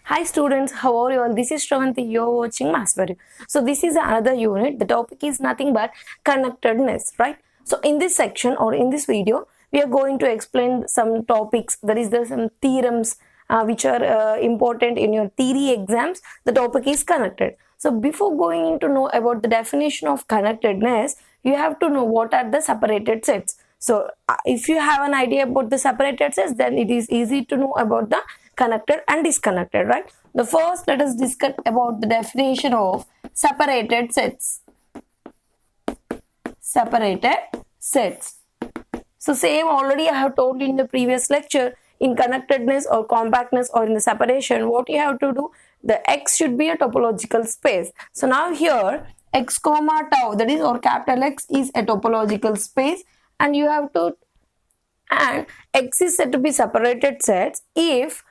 Hi students, how are you all? This is Shravanti, you are watching Maths for You. So this is another unit. The topic is nothing but connectedness, right? So in this section or in this video, we are going to explain some topics. There is some theorems which are important in your theory exams. The topic is connected. So before going into know about the definition of connectedness, you have to know what are the separated sets. So if you have an idea about the separated sets, then it is easy to know about the connected and disconnected, right? The first, let us discuss about the definition of separated sets. Separated sets. So same already I have told in the previous lecture. In connectedness or compactness or in the separation, what you have to do, the X should be a topological space. So now here X comma tau, that is, or capital X is a topological space, and you have to, and X is said to be separated sets if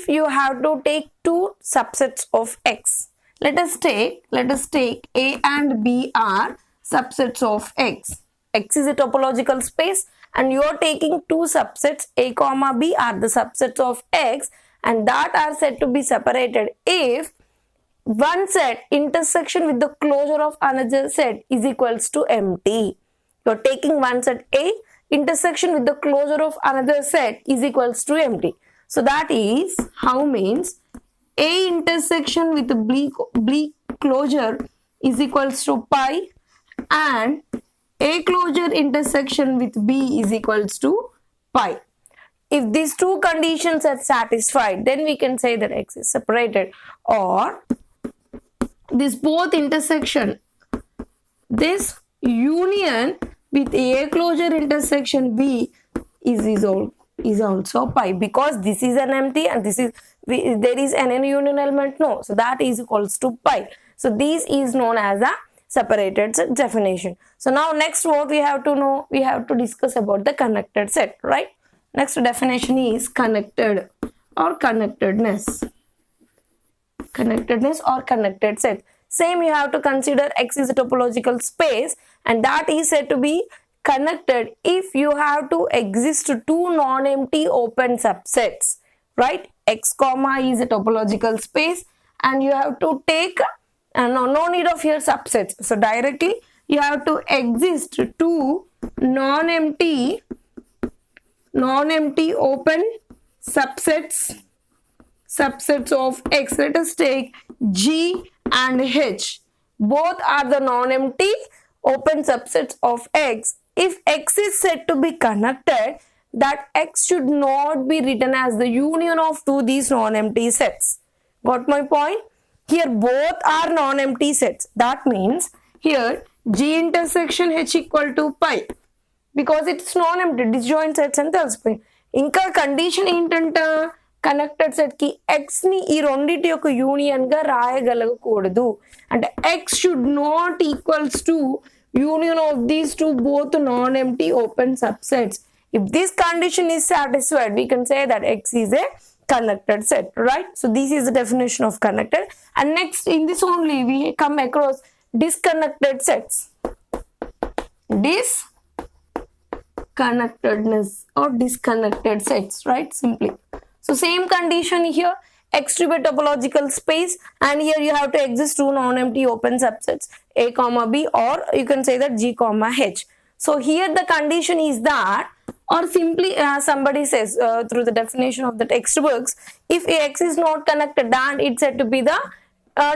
you have to take two subsets of X. Let us take A and B are subsets of X. X is a topological space and you are taking two subsets A comma B are the subsets of X, and that are said to be separated if one set intersection with the closure of another set is equals to empty. You are taking one set A, intersection with the closure of another set is equals to empty. So that is how means A intersection with B closure is equals to pi and A closure intersection with B is equals to pi. If these two conditions are satisfied, then we can say that X is separated, or this both intersection, this union with A closure intersection B is also pi, because this is an empty and this is there is an union element, no, so that is equals to pi. So this is known as a separated set definition. So now next what we have to know, we have to discuss about the connected set, right? Next definition is connected or connectedness. Connectedness or connected set. Same, you have to consider X is a topological space and that is said to be connected if you have to exist two non-empty open subsets, right? X comma is a topological space and you have to take no need of here subsets. So directly you have to exist two non-empty open subsets of X. Let us take G and H. Both are the non-empty open subsets of X. If X is said to be connected, that X should not be written as the union of two these non-empty sets. Got my point? Here both are non-empty sets. That means here G intersection H equal to pi, because it's non-empty disjoint sets and తెలిసిపోయి. ఇంకా condition ఏంటంట, connected set కి X ని ఈ రెండింటి యొక్క union గా రాయగలగకూడదు. అంటే X should not equals to union of these two both non-empty open subsets. If this condition is satisfied, we can say that X is a connected set, right? So this is the definition of connected. And next, in this only we come across disconnected sets. Disconnectedness or disconnected sets, right? Simply. So same condition here, X to be a topological space and here you have to exist two non-empty open subsets A comma B, or you can say that G comma H. So here the condition is that, or simply somebody says through the definition of the textbooks, if X is not connected, then it's said to be the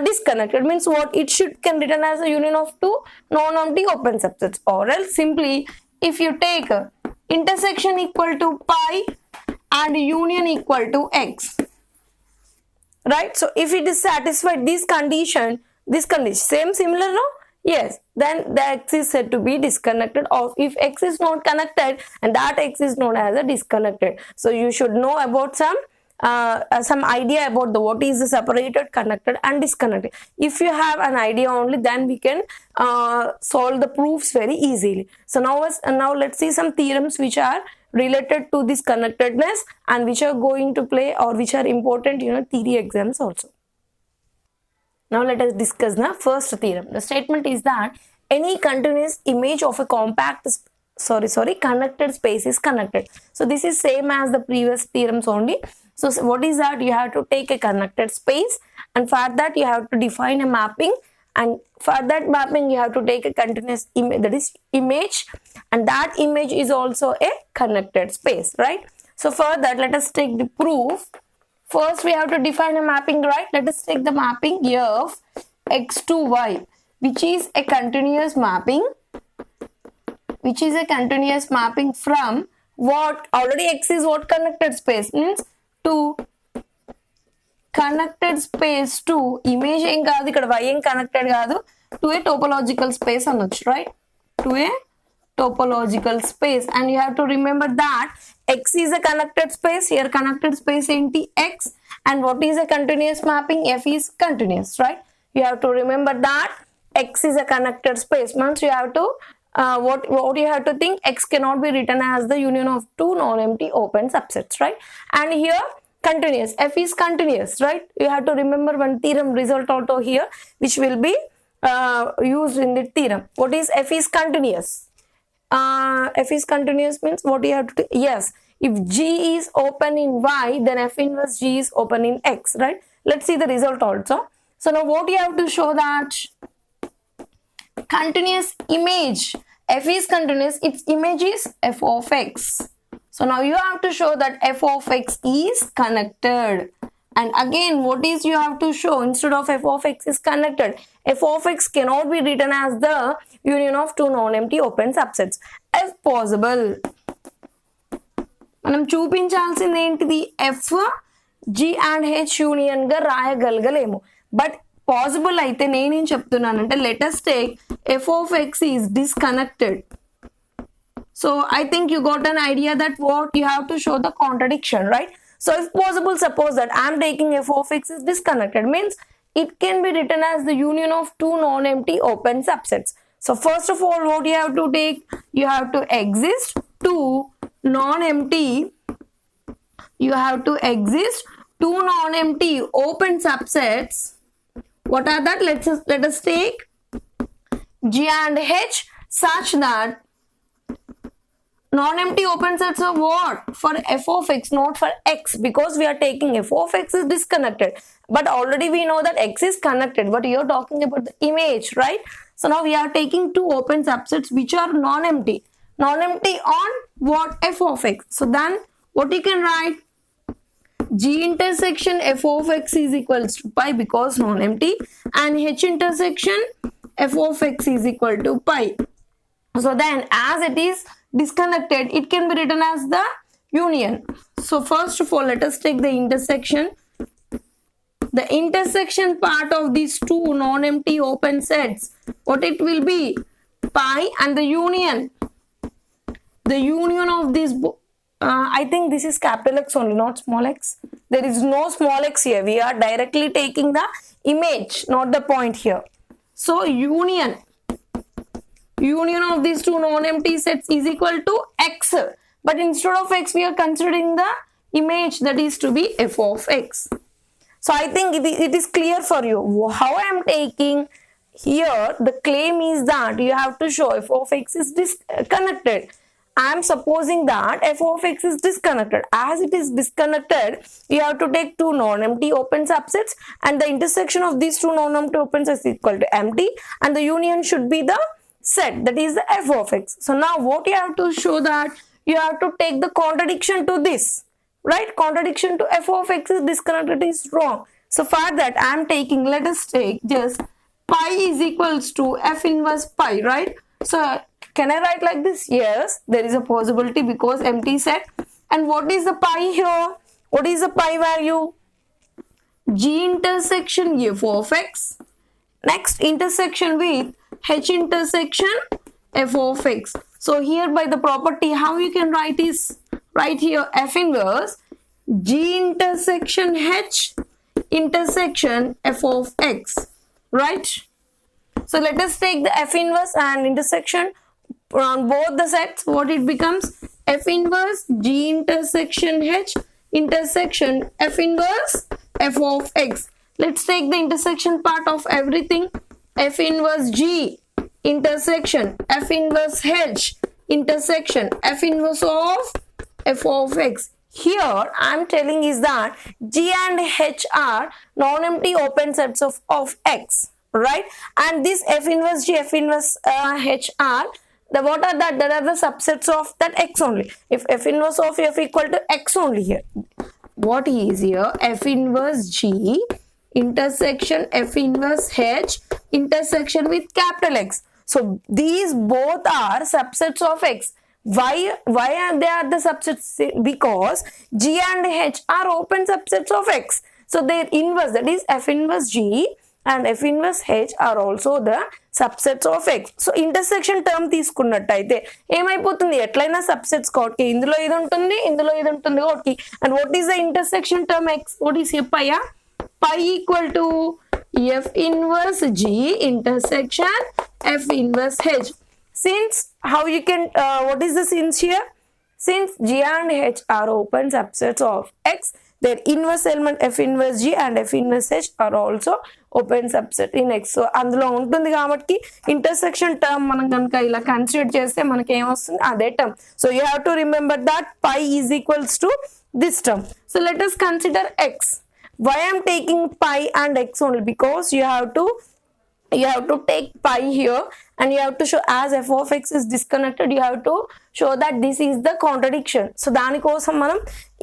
disconnected. Means what? It should can written as a union of two non-empty open subsets, or else simply if you take intersection equal to pi and union equal to X, right? So if it is satisfied this condition, same similar, no? Yes, then the X is said to be disconnected. Or if X is not connected, and that X is known as a disconnected. So you should know about some idea about the what is the separated, connected and disconnected. If you have an idea only, then we can solve the proofs very easily. So now let's see some theorems which are related to this connectedness and which are going to play or which are important theory exams also. Now let us discuss the first theorem. The statement is that any continuous image of a connected space is connected. So this is same as the previous theorems only. So what is that? You have to take a connected space, and for that you have to define a mapping, and for that mapping you have to take a continuous image, that is image, and that image is also a connected space, right? So for that, let us take the proof. First we have to define a mapping, right? Let us take the mapping of x to y, which is a continuous mapping, from what? Already x is what? Connected space, means to connected space to image em kaadu ikkada y em connected kaadu, to a topological space anochu, right? To a topological space, and you have to remember that x is a connected space. Here connected space enti x, and what is a continuous mapping? F is continuous, right? You have to remember that x is a connected space, means you have to what you have to think, x cannot be written as the union of two non-empty open subsets, right? And here continuous, f is continuous, right? You have to remember one theorem result also here, which will be used in the theorem. What is f is continuous? F is continuous means what you have to do? Yes, if G is open in Y, then F inverse G is open in X, right? Let's see the result also. So now what you have to show, that continuous image, F is continuous, its image is F of X. So now you have to show that F of X is connected. And again, what is you have to show? Instead of f of x is connected, f of x cannot be written as the union of two non-empty open subsets. If possible, మనం చూపించాల్సింది ఏంటిది? f g and h union గా రాయగలగలేము. But possible అయితే నేనేం చెప్తున్నానంటే, let us take f of x is disconnected. So I think you got an idea that what you have to show the contradiction, right? So if possible, suppose that I am taking f of x is disconnected, means it can be written as the union of two non-empty open subsets. So first of all, what you have to take? You have to exist two non-empty open subsets. What are that? Let us take G and H such that non-empty open sets are what? For f of x, not for x, because we are taking f of x is disconnected. But already we know that x is connected, but you're talking about the image, right? So now we are taking two open subsets which are non-empty. Non-empty on what? F of x. So then what you can write? G intersection f of x is equals to pi, because non-empty, and H intersection f of x is equal to pi. So then as it is disconnected, it can be written as the union. So first of all, let us take the intersection. The intersection part of these two non-empty open sets, what it will be? Pi, and the union of this, I think this is capital X only, not small x. There is no small x here. We are directly taking the image, not the point here. So union of these two non-empty sets is equal to x, but instead of x we are considering the image, that is to be f of x. So I think it is clear for you how I am taking here. The claim is that you have to show f of x is disconnected. I am supposing that f of x is disconnected. As it is disconnected, you have to take two non-empty open subsets, and the intersection of these two non-empty open sets is equal to empty, and the union should be the set, that is the f of x. So now what you have to show, that you have to take the contradiction to this, right? Contradiction to f of x is disconnected is wrong. So for that I am taking, let us take just pi is equals to f inverse pi, right? So can I write like this? Yes, there is a possibility, because empty set. And what is the pi here? What is the pi value? G intersection f of x, next intersection with h intersection f of x. So here by the property, how you can write is, right here f inverse G intersection h intersection f of x, right? So let us take the f inverse and intersection on both the sets. What it becomes? F inverse G intersection h intersection f inverse f of x. Let's take the intersection part of everything. F inverse G intersection f inverse h intersection f inverse of f of x. here I'm telling is that G and H are non-empty open sets of X, right? And this F inverse G, F inverse H are what are that? There are the subsets of that X only. If F inverse of F equal to X only here, what is here? F inverse G intersection F inverse H intersection with capital X. So these both are subsets of X. Why are they are the subsets? Because G and H are open subsets of X. So their inverse, that is F inverse G and F inverse H are also the subsets of X. So intersection term తీసుకున్నట్టయితే ఏమైపోతుంది? ఎట్లయినా subsets కాబట్టి ఇందులో ఇది ఉంటుంది, ఇందులో ఇది ఉంటుంది కాబట్టి. And what is the intersection term X? What is here? Pi? Pi equal to F inverse G intersection F inverse H. Since how you can what is the since here? Since G and H are open subsets of X, their inverse element F inverse G and F inverse H are also open subset in X. So అందులో ఉంటుంది కాబట్టి intersection term మనం కనుక ఇలా consider చేస్తే మనకి ఏమొస్తుంది? అదే term. So you have to remember that pi is equals to this term. So let us consider X. Why I am taking pi and X only? Because you have to take pi here and you have to show as f of x is disconnected, you have to show that this is the contradiction. So దాని కోసం మనం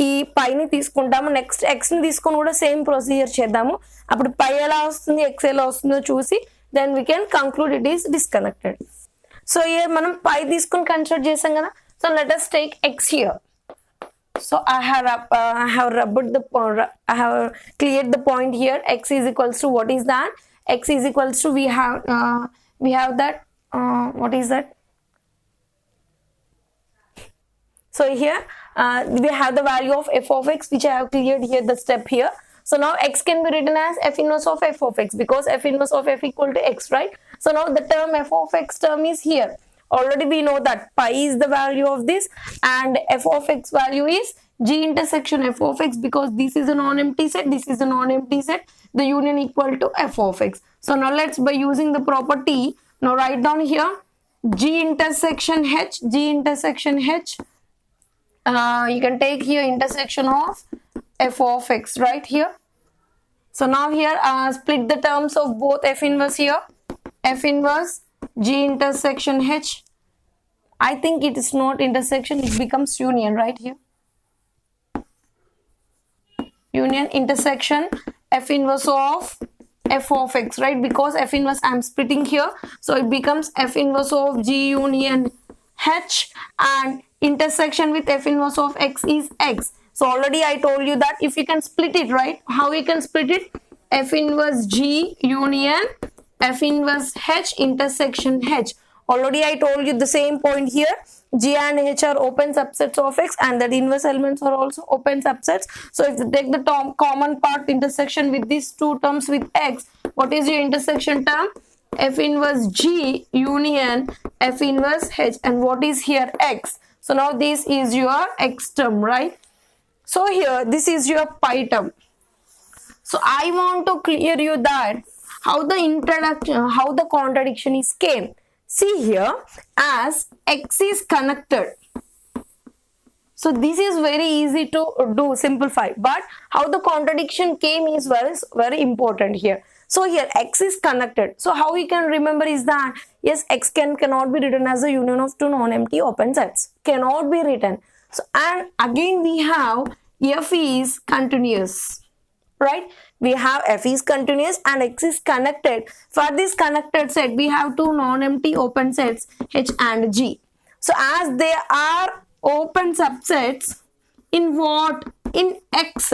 ఈ pi ని తీసుకుంటాము, next x ని తీసుకొని కూడా same procedure చేద్దాము. అప్పుడు pi ఎలా వస్తుంది, x ఎలా వస్తుందో చూసి then we can conclude it is disconnected. So here మనం pi తీసుకొని కన్సిడర్ చేసాం కదా. So let us take x here. So I have cleared the point here. X is equals to what is that? X is equals to we have that what is that? So here we have the value of f of x, which I have cleared here the step here. So now x can be written as f inverse of f of x because f inverse of f equal to x, right? So now the term f of x term is here. Already we know that pi is the value of this and f of x value is G intersection f of x, because this is a non-empty set, this is a non-empty set, the union equal to f of x. So now let's, by using the property, now write down here G intersection H, G intersection H, you can take here intersection of f of x right here. So now here split the terms of both f inverse here, f inverse G intersection H. I think it is not intersection, it becomes union right here. Union intersection f inverse of f of x, right? Because f inverse I am splitting here, so it becomes f inverse of G union H, and intersection with f inverse of x is x. So already I told you that if you can split it, right? How we can split it? F inverse G union f inverse H intersection H. Already I told you the same point here. G and H are open subsets of x and that inverse elements are also open subsets. So if you take the common part intersection with these two terms with x, what is your intersection term? F inverse G union f inverse H, and what is here? X. So now this is your x term, right? So here this is your pi term. So I want to clear you that how the contradiction is came. See here, as x is connected. So this is very easy to do, simplify, but how the contradiction came is very important here. So here x is connected. So how we can remember is that yes, x cannot be written as a union of two non-empty open sets. Cannot be written. So and again we have f is continuous. Right? We have f is continuous and x is connected. For this connected set, we have two non-empty open sets H and G. So as they are open subsets in what? In X.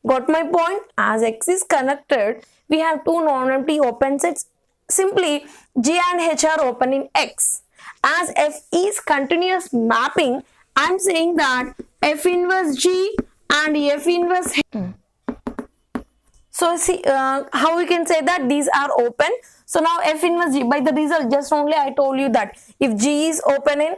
Got my point? As X is connected, we have two non-empty open sets. Simply G and H are open in X. As f is continuous mapping, I am saying that f inverse G and f inverse H. So see how we can say that these are open. So now f inverse G, by the result just only I told you that if G is open in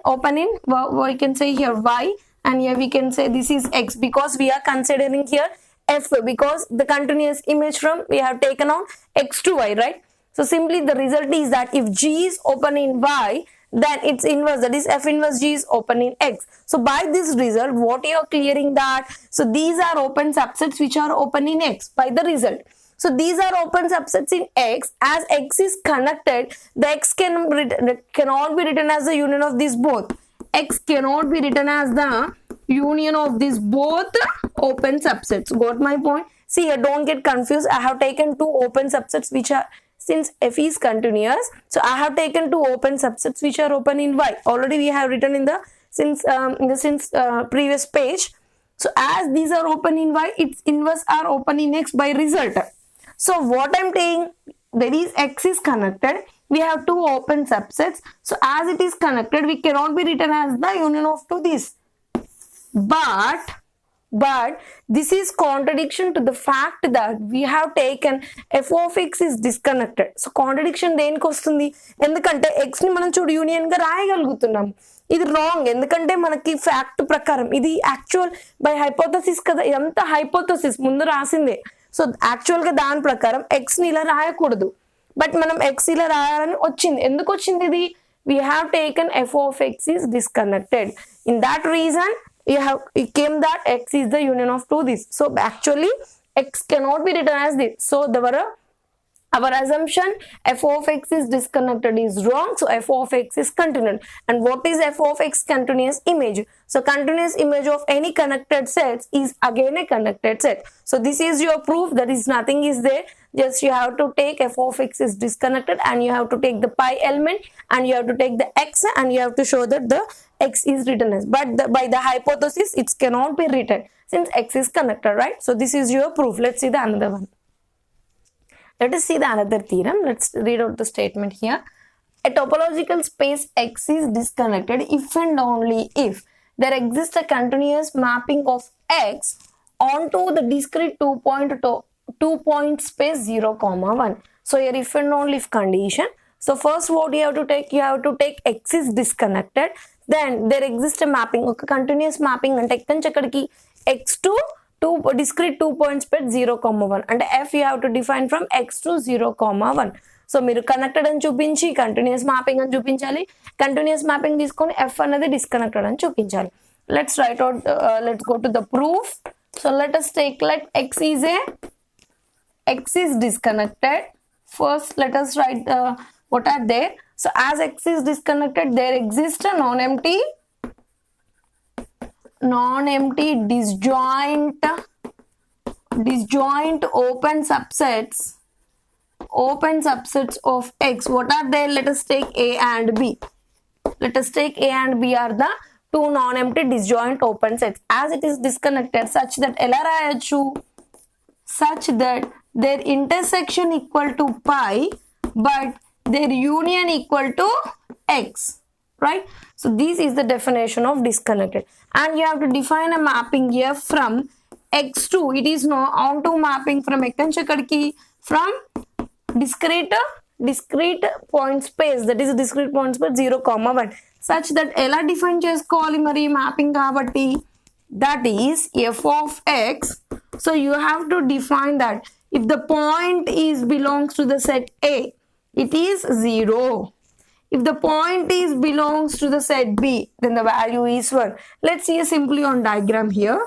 we can say here y, and here we can say this is x, because we are considering here f, because the continuous image from we have taken on x to y, right? So simply the result is that if G is open in y, then its inverse, that is f inverse g, is open in X. So by this result, what you are clearing that? So these are open subsets which are open in X by the result. So these are open subsets in X. As X is connected, the X cannot be written as the union of these both. X cannot be written as the union of these both open subsets. Got my point? See here, don't get confused. I have taken two open subsets which are, since f is continuous, so I have taken two open subsets which are open in Y. Already we have written in the previous page. So as these are open in Y, its inverse are open in X by result. So what I'm saying, there is X is connected, we have two open subsets. So as it is connected, we cannot be written as the union of two these. But this is contradiction to the fact that we have taken f of x is disconnected. So contradiction దేనికి వస్తుంది? ఎందుకంటే x ని మనం చూడు union గా రాయగలుగుతున్నాం. ఇది wrong, ఎందుకంటే మనకి ఫ్యాక్ట్ ప్రకారం ఇది యాక్చువల్ బై హైపోథసిస్ కదా, ఇదంతా హైపోథసిస్ ముందు రాసిందే. సో యాక్చువల్ గా దాని ప్రకారం x ని ఇలా రాయకూడదు, బట్ మనం x ఇలా రాయాలని వచ్చింది. ఎందుకు వచ్చింది ఇది? We have taken f of x is disconnected. In that reason, it came that x is the union of two this. So actually x cannot be written as this. So our assumption f of x is disconnected is wrong. So f of x is continuous. And what is f of x? Continuous image. So continuous image of any connected sets is again a connected set. So this is your proof. There is nothing is there. Just you have to take f of x is disconnected, and you have to take the pi element, and you have to take the x, and you have to show that the x is written as. But by the hypothesis, it cannot be written since x is connected, right? So this is your proof. Let's see the another one. Let us see the another theorem. Let's read out the statement here. A topological space X is disconnected if and only if there exists a continuous mapping of X onto the discrete two-point space 0, 1. So here if and only if condition. So first what you have to take? You have to take X is disconnected. Then there exists a mapping, okay, continuous mapping and X to discrete 2 point space 0, 1, and f you have to define from X to 0, 1. So మీరు connected అని చూపించి continuous mapping అని చూపించాలి, continuous mapping తీసుకొని f అనేది disconnected అని చూపించాలి. Let's write out, let's go to the proof. So let us take let x is disconnected. First let us write what are there. So as x is disconnected, there exists a non-empty disjoint open subsets of x. What are they? Let us take a and b. Let us take a and b are the two non-empty disjoint open sets. As it is disconnected, such that ela rayachu, such that their intersection equal to pi but their union equal to x, right? So this is the definition of disconnected, and you have to define a mapping here from x to, it is no onto mapping from from discrete point space, that is discrete point space 0, 1, such that ela define chesukovali mari mapping kabatti, that is f of x. So you have to define that if the point is belongs to the set A, it is 0. If the point is belongs to the set B, then the value is 1. Let's see simply on diagram here.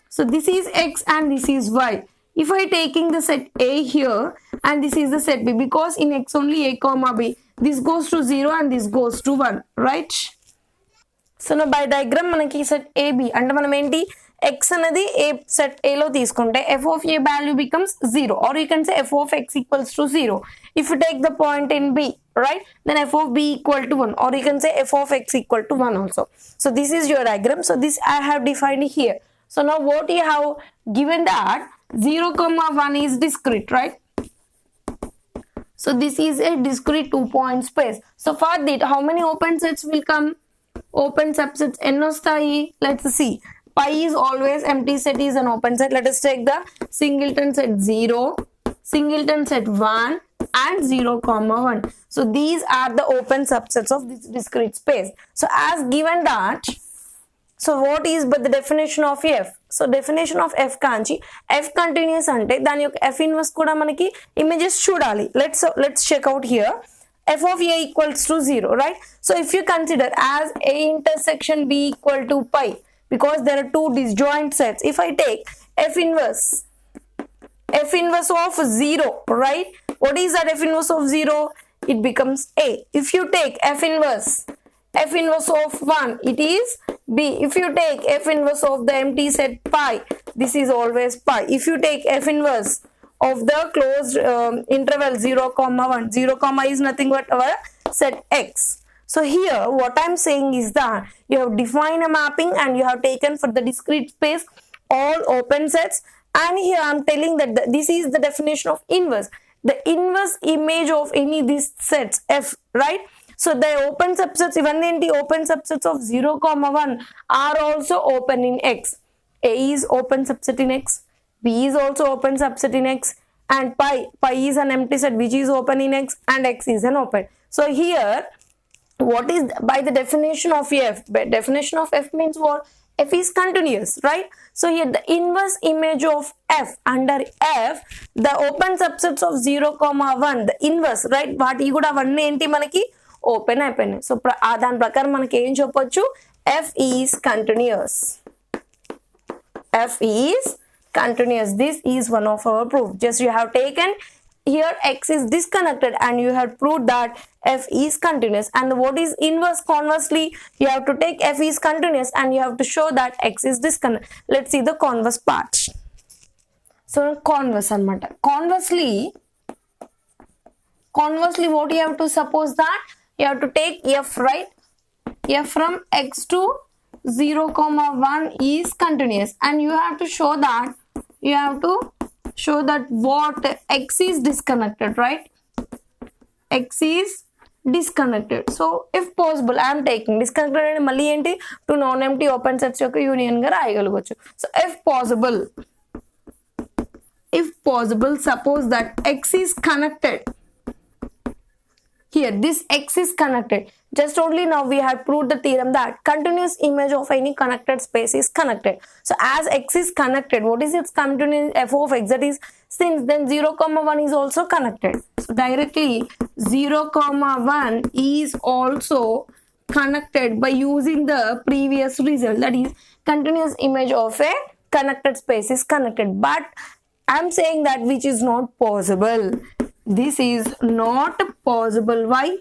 So this is x and this is y. If I taking the set A here and this is the set B, because in x only a comma b, this goes to 0 and this goes to 1, right? So now by diagram manaki set AB ante manam enti x anadi a set A lo తీసుకుంటే f of a value becomes 0, or you can say f of x equals to 0. If you take the point in B, right, then f of b equal to 1, or you can say f of x equal to 1 also. So this is your diagram. So this I have defined here. So now what you have given that 0, 1 is discrete, right? So this is a discrete 2-point space. So for that, how many open sets will come? Open subsets n ostayi. Let's see. Pi is always empty set is an open set. Let us take the singleton set 0, singleton set 1 and 0, 1. So these are the open subsets of this discrete space. So as given that, so what is but the definition of f? So definition of f kanchi, f continuous ante dani f inverse kuda manaki images chudali. Let's check out here. f of a equals to 0, right? So if you consider as a intersection b equal to pi, because there are two disjoint sets, if I take f inverse of 0, right? What is that f inverse of 0? It becomes a. If you take f inverse of 1, it is b. If you take f inverse of the empty set pi, this is always pi. If you take f inverse of the closed interval 0 comma 1, 0 comma is nothing but our set x. So here what I'm saying is that you have defined a mapping and you have taken for the discrete space all open sets, and here I'm telling that this is the definition of inverse, the inverse image of any these sets f, right? So the open subsets, even the open subsets of 0 comma 1 are also open in x. A is open subset in x, b is also open subset in x, and pi is an empty set which is open in x, and x is an open. So here what is by the definition of f? Definition of f means what? F is continuous, right? So here the inverse image of f, under f the open subsets of 0 comma 1, the inverse, right? Vaati kuda avanni enti manaki open అయిపోయినాయి. So దాని ప్రకారం మనకి ఏం చెప్పొచ్చు? f is continuous. F is continuous. This is one of our proof. Just you have taken here x is disconnected and you have proved that f is continuous. And what is inverse? Conversely, you have to take f is continuous and you have to show that x is disconnected. Let's see the converse part. So converse anamata. Conversely what you have to suppose that you have to take f, right? F from x to 0 comma 1 is continuous, and you have to show that what x is disconnected, right? X is disconnected. So if possible I am taking disconnected and malli enti to non empty open sets yokka union ga rayagalagochu. So if possible suppose that x is connected. Here this x is connected. Just only now we have proved the theorem that continuous image of any connected space is connected. So as x is connected, what is its continuous f of x? That is, since then 0 comma 1 is also connected. So directly 0 comma 1 is also connected by using the previous result, that is continuous image of a connected space is connected. But I am saying that which is not possible. This is not possible. Why?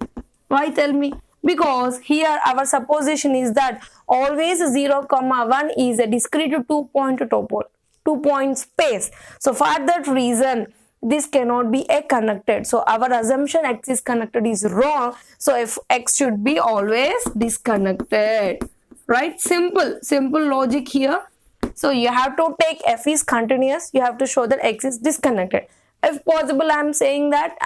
Tell me. Because here our supposition is that always 0 comma 1 is a discrete two point space. So for that reason this cannot be a connected. So our assumption x is connected is wrong. So if x should be always disconnected, right? Simple logic here. So you have to take f is continuous, you have to show that x is disconnected. If possible I am saying that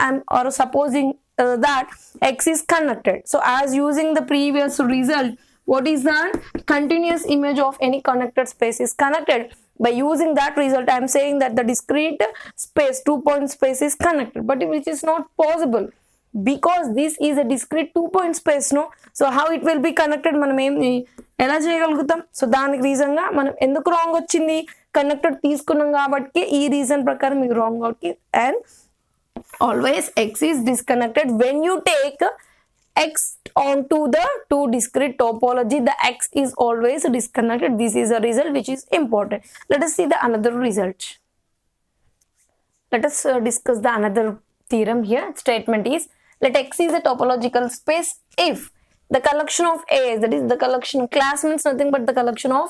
supposing that x is connected. So as using the previous result, what is the continuous image of any connected space is connected. By using that result I am saying that the discrete space 2 point space is connected, but which is not possible because this is a discrete 2 point space, no? So how it will be connected? మనం ఎలా చేయగలుగుతాం? So దానికి reason గా మనం ఎందుకు wrong వచ్చింది? Connected తీసుకున్నాం కాబట్టి ఈ రీజన్ ప్రకారం మీకు wrong out. And always x is disconnected when you take x onto the two discrete topology. The x is always disconnected. This is a result which is important. Let us see the another result. Let us discuss the another theorem here. Statement is, let x is a topological space if the collection of A's, that is the collection, class means nothing but the collection of,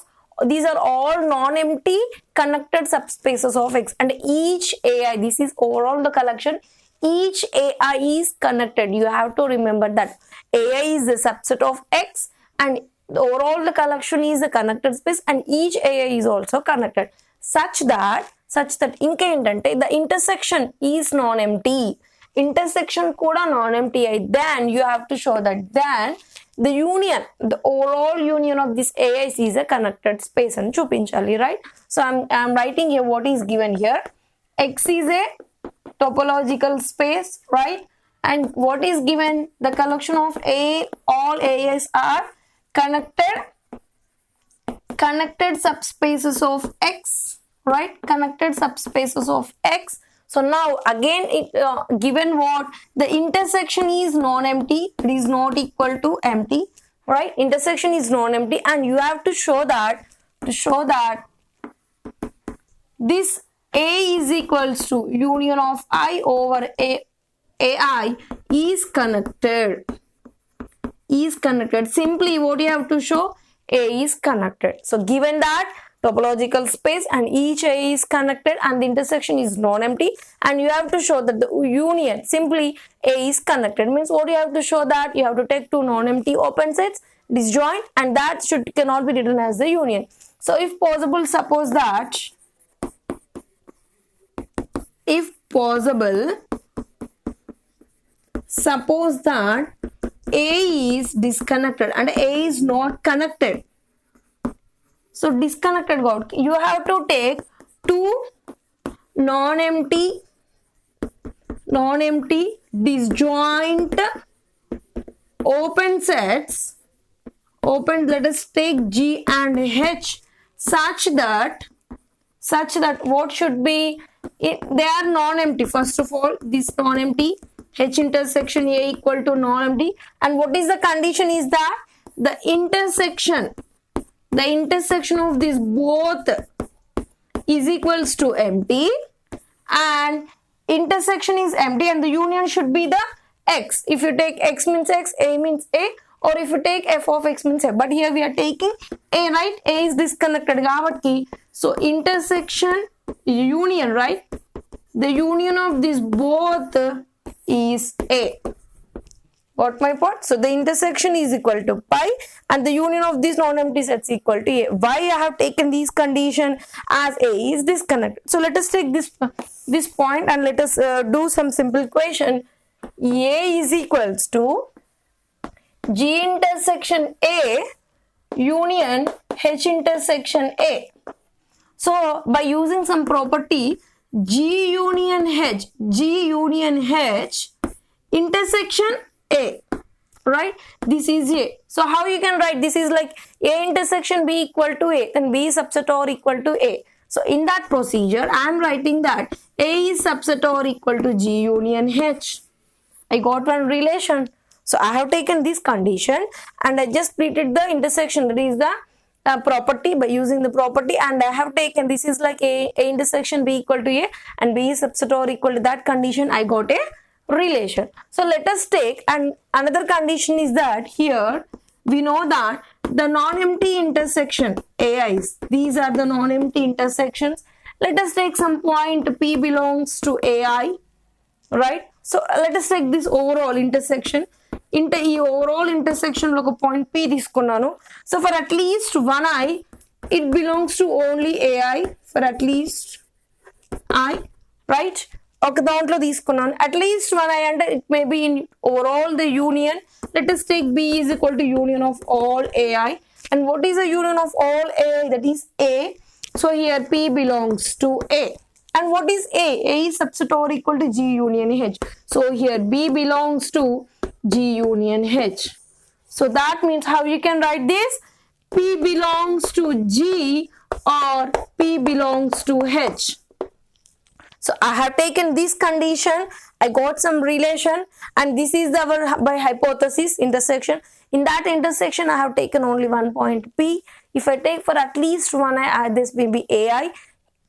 these are all non-empty connected subspaces of x, and each AI, this is overall the collection, each AI is connected. You have to remember that AI is the subset of x and overall the collection is a connected space and each AI is also connected such that inka entante the intersection is non-empty. Intersection kuda non-empty, then you have to show that then the union, the overall union of this AIs is a connected space and chupinchali, right? So I'm writing here what is given here. X is a topological space, right? And what is given? The collection of all AIs are connected subspaces of x, right? Connected subspaces of x. So now again given what the intersection is non-empty, it is not equal to empty, right? Intersection is non-empty, and you have to show that this A is equals to union of I over AI is connected. Simply what you have to show, A is connected. So given that topological space and each A is connected and the intersection is non-empty, and you have to show that the union, simply A is connected, means what you have to show, that you have to take two non-empty open sets, disjoint, and that cannot be written as the union. So if possible, suppose that A is disconnected and A is not connected. So disconnected God, you have to take two non-empty disjoint open sets, let us take G and H, such that what should be, they are non-empty. First of all, this non-empty, H intersection A equal to non-empty, and what is the condition is that the intersection of these both is equals to empty, and intersection is empty, and the union should be the X. If you take X means X, A means A, or if you take F of X means F. But here we are taking A, right? A is disconnected. So intersection union, right? The union of these both is A. Got my point? So the intersection is equal to pi and the union of these non-empty sets equal to A. Why I have taken these condition as A is disconnected. So let us take this point and let us do some simple equation. A is equals to G intersection A union H intersection A. So by using some property G union H intersection A, right? This is A. So how you can write this is like A intersection B equal to A, then B subset or equal to A. So in that procedure I am writing that A is subset or equal to G union H. I got one relation. So I have taken this condition and I just treated the intersection, that is the property, by using the property, and I have taken this is like A intersection B equal to A and B is subset or equal to that condition. I got a relation. So let us take, and another condition is that here we know that the non-empty intersection AIs, these are the non-empty intersections. Let us take some point P belongs to AI, right? So let us take this overall intersection. ఈ overall intersection లో ఒక point P తీసుకున్నాను. So for at least one I, it belongs to only AI, for at least I, right? ఒక దాంట్లో తీసుకున్నాను. At least one I అంటే it may be in overall the union. Let us take B is equal to union of all AI. And what is the union of all AI? That is A. So here P belongs to A. And what is A? A is subset or equal to G union H. So here B belongs to G union H. So that means how you can write this? P belongs to G or P belongs to H. So I have taken this condition, I got some relation, and this is our by hypothesis intersection. In that intersection I have taken only one point P. If I take for at least one I, this may be AI.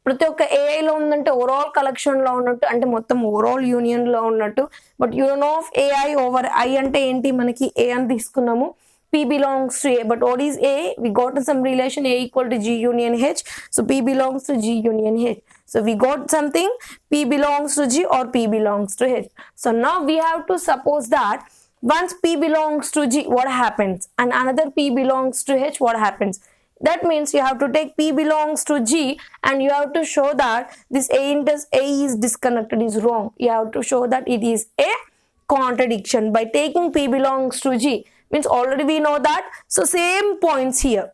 ప్రతి ఒక్క ఏఐలో ఉందంటే overall కలెక్షన్లో ఉన్నట్టు, అంటే మొత్తం overall యూనియన్లో ఉన్నట్టు. But union of AI over I అంటే ఏంటి, మనకి ఏ అని తీసుకున్నాము, P belongs to A. But what is A? We got some relation A equal to G union H. So P belongs to G union H. So we got something P belongs to G or P belongs to H. So now we have to suppose that once P belongs to G, what happens? And another P belongs to H, what happens? That means you have to take P belongs to G and you have to show that this A is disconnected is wrong. You have to show that it is a contradiction by taking P belongs to G. Means already we know that. So same points here.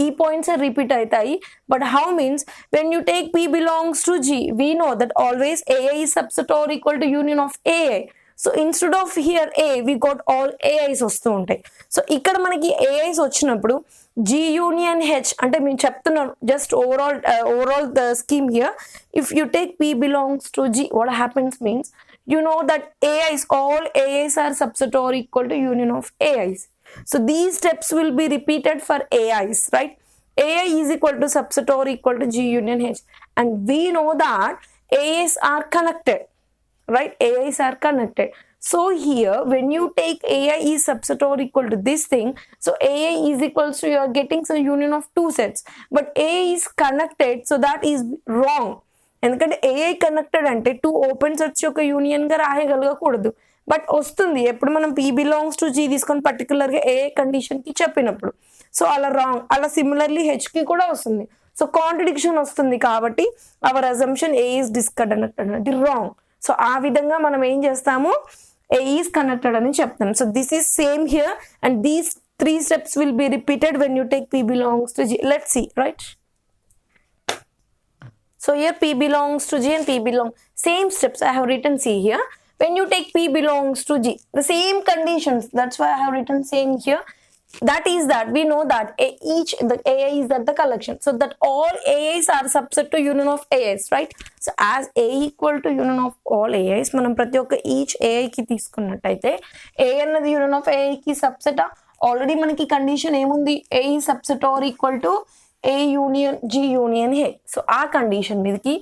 E points are repeat aitayi. But how means when you take P belongs to G, we know that always AI is subset or equal to union of AI. So instead of here A we got all AIs వస్తూ ఉంటాయి. So ఇక్కడ మనకి AIs వచ్చినప్పుడు G union H అంటే మేము చెప్తున్నాం just overall the scheme here. If you take P belongs to G, what happens means you know that AIs, all AIs are subset or equal to union of AIs. So these steps will be repeated for AIs, right? AI is equal to subset or equal to G union H, and we know that AIs are connected, right? AIs are connected. So here when you take AI is subset or equal to this thing, so AI is equals to, you are getting some union of two sets, but AI is connected, so that is wrong. ఎందుకంటే AI connected అంటే two open sets యొక్క union గా రాయగలగకూడదు, but వస్తుంది ఎప్పుడు మనం P belongs to G తీసుకొని particular గా AI condition కి చెప్పినప్పుడు. సో అలా రాంగ్. అలా సిమిలర్లీ H కి కూడా వస్తుంది. సో కాంట్రడిక్షన్ వస్తుంది కాబట్టి hour assumption A is disconnected అంటే రాంగ్. సో ఆ విధంగా మనం ఏం చేస్తాము, A is connected అని చెప్తాం. So this is same here and these 3 steps will be repeated when you take P belongs to G. Let's see, right? So here P belongs to G and P same steps I have written, see here. When you take P belongs to G, the same conditions, that's why I have written same here. That is that we know that the AI is that the collection, so that all AIs are subset to union of AIs, right? So as A equal to union of all AIs, మనం ప్రతి ఒక్క each AI కి తీసుకున్నట్టయితే A అన్నది union of AI కి subset. Already మనకి condition ఏముంది, A is subset or equal to A union G union A. So ఆ కండిషన్ మీదకి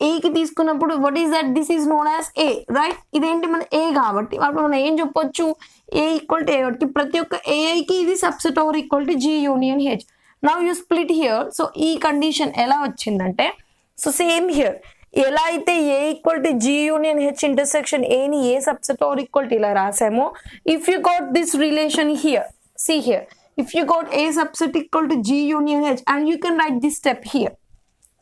A కి తీసుకున్నప్పుడు what is that, this is known as A, right? ఇదేంటి మన A కాబట్టి అప్పుడు మనం ఏం చెప్పొచ్చు, A equal to A కాబట్టి ప్రతి ఒక్క AI కి ఇది subset or equal to G union H. Now you split here. So ఈ కండిషన్ ఎలా వచ్చిందంటే, సో సేమ్ హియర్ ఎలా అయితే A equal to G union H intersection A ని A subset or equal to ఇలా రాసామో, if you got this relation here, see here, if you got A subset equal to G union H, and you can write this step here,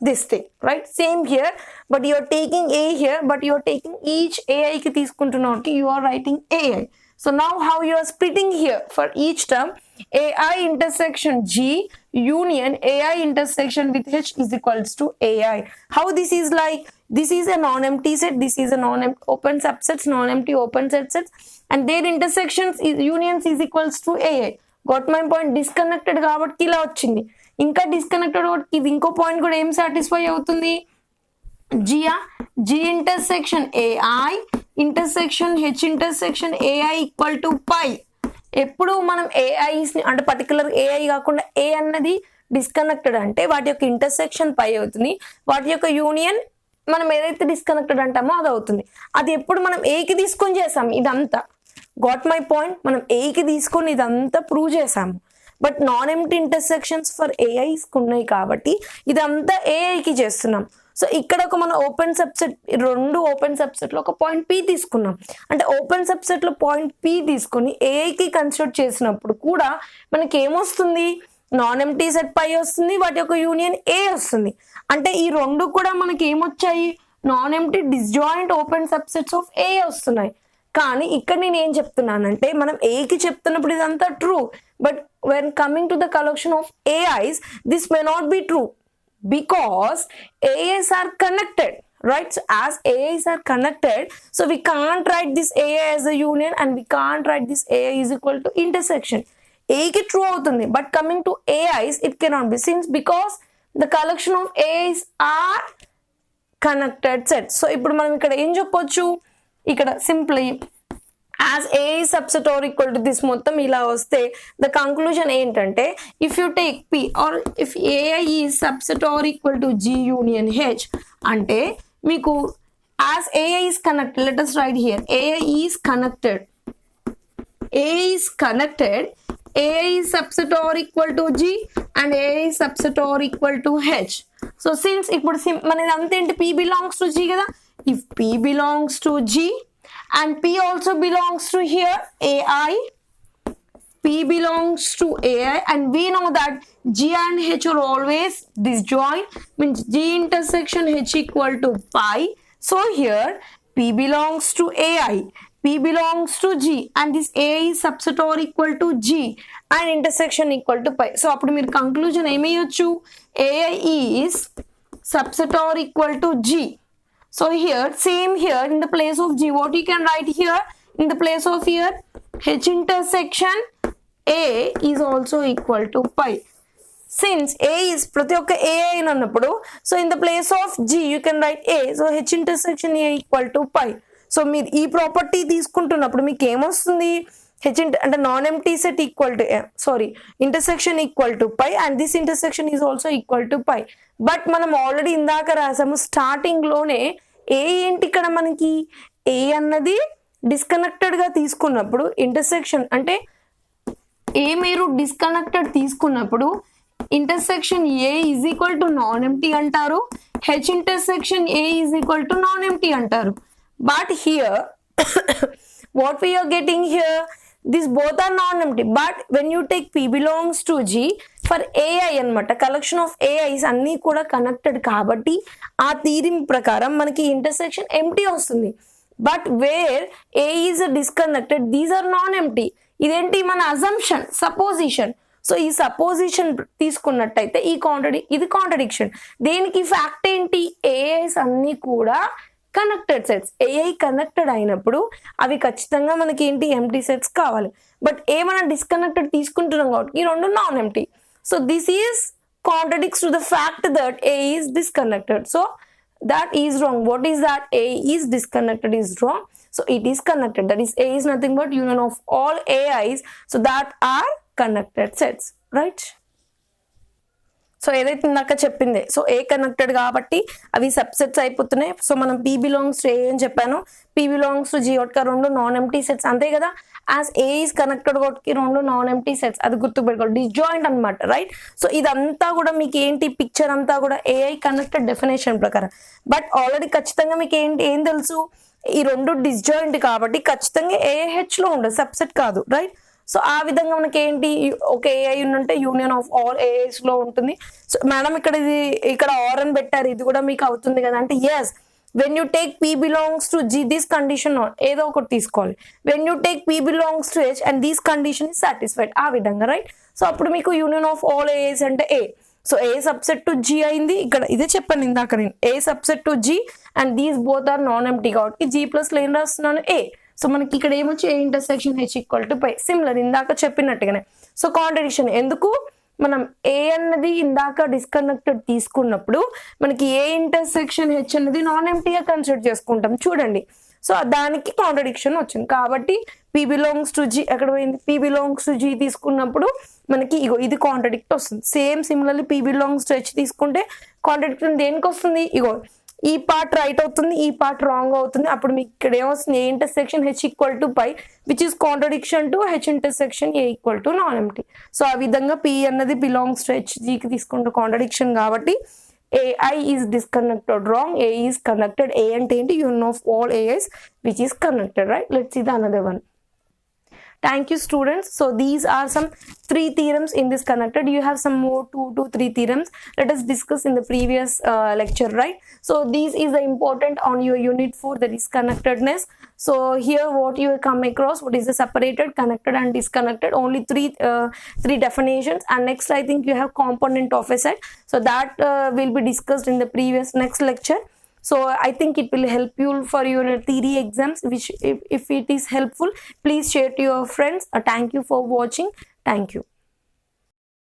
this thing, right? Same here, but you are taking A here, but you are taking each AI ki తీసుకుంటున్నావు, you are writing AI. So now how you are splitting here for each term, AI intersection G union AI intersection with H is equals to AI. How this is like, this is a non-empty set, this is a non-empty open subsets, non-empty open sets, and their intersections is unions is equals to AI. Got my point? Disconnected కాబట్టి ఇలా వచ్చింది. ఇంకా disconnected కాబట్టి ఇది ఇంకో point కూడా ఏం satisfy అవుతుంది, G intersection AI intersection H intersection AI equal to pi. ఎప్పుడు మనం AIs ని అంటే పర్టికులర్ AI కాకుండా A అన్నది డిస్కనెక్టెడ్ అంటే వాటి యొక్క ఇంటర్సెక్షన్ పై అవుతుంది, వాటి యొక్క యూనియన్ మనం ఏదైతే డిస్కనెక్టెడ్ అంటామో అది అవుతుంది. అది ఎప్పుడు మనం A కి తీసుకొని చేసాం ఇదంతా. Got my point? మనం A కి తీసుకొని ఇదంతా ప్రూవ్ చేసాము, but non empty intersections for AIs ఉన్నాయి కాబట్టి ఇదంతా AI కి చేస్తున్నాం. సో ఇక్కడ ఒక మన ఓపెన్ సబ్సెట్, రెండు ఓపెన్ సబ్సెట్ లో ఒక పాయింట్ P తీసుకున్నాం. అంటే ఓపెన్ సబ్సెట్ లో పాయింట్ P తీసుకొని AI కి కన్సిడర్ చేసినప్పుడు కూడా మనకి ఏమొస్తుంది, నాన్ ఎంప్టీ సెట్ పై వస్తుంది, వాటి యొక్క యూనియన్ A వస్తుంది. అంటే ఈ రెండు కూడా మనకి ఏమొచ్చాయి, non empty disjoint open subsets of A వస్తున్నాయి. కానీ ఇక్కడ నేను ఏం చెప్తున్నానంటే, మనం A కి చెప్తున్నప్పుడు ఇదంతా true, but when coming to the collection of AIs, this may not be true because AIs are connected, right? So as AIs are connected, so we can't write this AI as a union and we can't write this AI is equal to intersection. A ki true avutundi, but coming to AIs it cannot be, since because the collection of AIs are connected sets. So ఇప్పుడు మనం ఇక్కడ ఏం చెప్పొచ్చు, ఇక్కడ simply as A is subset or equal to this మొత్తం ఇలా వస్తే the conclusion ఏంటంటే, if you take P or if AI is subset or equal to G union H అంటే మీకు as AI is connected, let us write here, AI is connected, AI is connected, AI is subset or equal to G and AI is subset or equal to H. So since ఇప్పుడు మనది అంత ఏంటి, P belongs to G కదా, if P belongs to G and P also belongs to here AI, P belongs to AI, and we know that G and H are always disjoint, means G intersection H equal to pi. So here P belongs to AI, P belongs to G, and this AI is subset or equal to G and intersection equal to pi. So appudu meer conclusion emayochu, AI is subset or equal to G. So here, same here, in the place of G, what you can write here, In the place of here, H intersection A is also equal to pi. Since A is ప్రతి ఒక్క A అయిన అన్నప్పుడు so in the place of G you can write A. So H intersection A equal to phi. So మీరు ఈ property తీసుకుంటున్నప్పుడు మీకు ఏమొస్తుంది, అంటే non empty set equal to intersection equal to phi and this intersection is also equal to phi. But మనం already ఇందాక రాసాము starting లోనే A ఏంటి ఇక్కడ మనకి A అన్నది డిస్కనెక్టెడ్ గా తీసుకున్నప్పుడు ఇంటర్సెక్షన్ అంటే A మీరు డిస్కనెక్టెడ్ తీసుకున్నప్పుడు intersection A is equal to non-empty అంటారు, H intersection A is equal to non-empty అంటారు. But here what we are getting here, these both are non-empty. But when you take P belongs to G for AI అన్నమాట, collection of AIs అన్నీ కూడా connected కాబట్టి ఆ theory ప్రకారం మనకి intersection empty వస్తుంది. But where A is disconnected, these are non-empty. ఇదేంటి మన అజంప్షన్, సపోజిషన్. సో ఈ సపోజిషన్ తీసుకున్నట్టయితే ఇది కాంట్రడిక్షన్. దేనికి ఫ్యాక్ట్ ఏంటి, ఏఐస్ అన్ని కూడా కనెక్టెడ్ సెట్స్. ఏఐ కనెక్టెడ్ అయినప్పుడు అవి ఖచ్చితంగా మనకి ఏంటి ఎంటీ సెట్స్ కావాలి. బట్ ఏమైనా డిస్కనెక్టెడ్ తీసుకుంటున్నాం కాబట్టి ఈ రెండు non empty. So this is contradicts to the fact that A is disconnected. So that is wrong. What is that? A is disconnected is wrong. So it is connected. That is A is nothing but union of all AIs. So that are connected sets, right? So ఏదైతే ఇందాక చెప్పింది, so ఏ connected కాబట్టి అవి subsets అయిపోతున్నాయి. So మనం P belongs to A అని చెప్పాను, P belongs to G ఒకటి రెండు నాన్ ఎంటీ సెట్స్ అంతే కదా. యాజ్ A is కనెక్టెడ్ ఒకటి రెండు నాన్ ఎంటీ సెట్స్, అది గుర్తుపెట్టుకోవాలి, డిస్జాయింట్ అనమాట, రైట్. సో ఇదంతా కూడా మీకు ఏంటి పిక్చర్ అంతా కూడా AI కనెక్టెడ్ డెఫినేషన్ ప్రకారం. బట్ ఆల్రెడీ ఖచ్చితంగా మీకు ఏం తెలుసు, ఈ రెండు డిస్జాయింట్ కాబట్టి ఖచ్చితంగా AH లో ఉండదు, సబ్సెట్ కాదు, రైట్. సో ఆ విధంగా మనకి ఏంటి ఒక ఏఐ ఉంటే యూనియన్ ఆఫ్ ఆల్ ఏఐస్ లో ఉంటుంది. సో మేడం ఇక్కడ ఆర్ అని పెట్టారు, ఇది కూడా మీకు అవుతుంది కదా అంటే yes. When you take P belongs to G this condition ఏదో ఒకటి తీసుకోవాలి. When you take P belongs to H and this condition is satisfied, ఆ విధంగా, రైట్. సో అప్పుడు మీకు యూనియన్ ఆఫ్ ఆల్ ఏఐస్ అంటే A. So A subset to G అయింది, ఇక్కడ ఇదే చెప్పాను ఇందాక నేను, A subset to G and these both are non empty కాబట్టి G ప్లస్ లో ఏం రాస్తున్నాను A. సో మనకి ఇక్కడ ఏమొచ్చి A intersection H equal to phi, similar ఇందాక చెప్పినట్టుగానే. సో కాంట్రడిక్షన్ ఎందుకు, మనం ఏ అన్నది ఇందాక డిస్కనెక్టెడ్ తీసుకున్నప్పుడు మనకి ఏ ఇంటర్సెక్షన్ H అన్నది నాన్ ఎంటీగా కన్సిడర్ చేసుకుంటాం చూడండి. సో దానికి కాంట్రడిక్షన్ వచ్చింది కాబట్టి P belongs to G ఎక్కడ పోయింది, P belongs to G తీసుకున్నప్పుడు మనకి ఇది కాంట్రడిక్ట్ వస్తుంది. Same similarly P belongs to H తీసుకుంటే కాంట్రడిక్షన్ దేనికి వస్తుంది, ఈ పార్ట్ రైట్ అవుతుంది, ఈ పార్ట్ రాంగ్ అవుతుంది. అప్పుడు మీకు ఇక్కడ ఏమొస్తుంది, A intersection H equal to phi which is contradiction to H intersection A equal to non empty. So ఆ విధంగా P అన్నది బిలాంగ్స్ టు H, Gకి తీసుకుంటే కాంట్రడిక్షన్ కాబట్టి AI is disconnected wrong, A is connected. A అంటే ఏంటి, union of all AIs which is connected, right. Let's see the another one. Thank you students. So these are some 3 theorems in this connected. You have some more 2 to 3 theorems. Let us discuss in the previous lecture, right. So this is the important on your unit 4, that is connectedness. So here what you will come across, what is the separated, connected and disconnected, only three definitions. And next I think you have component of a set. So that will be discussed in the next lecture. So I think it will help you for your theory exams, which if it is helpful, please share to your friends. Thank you for watching. Thank you.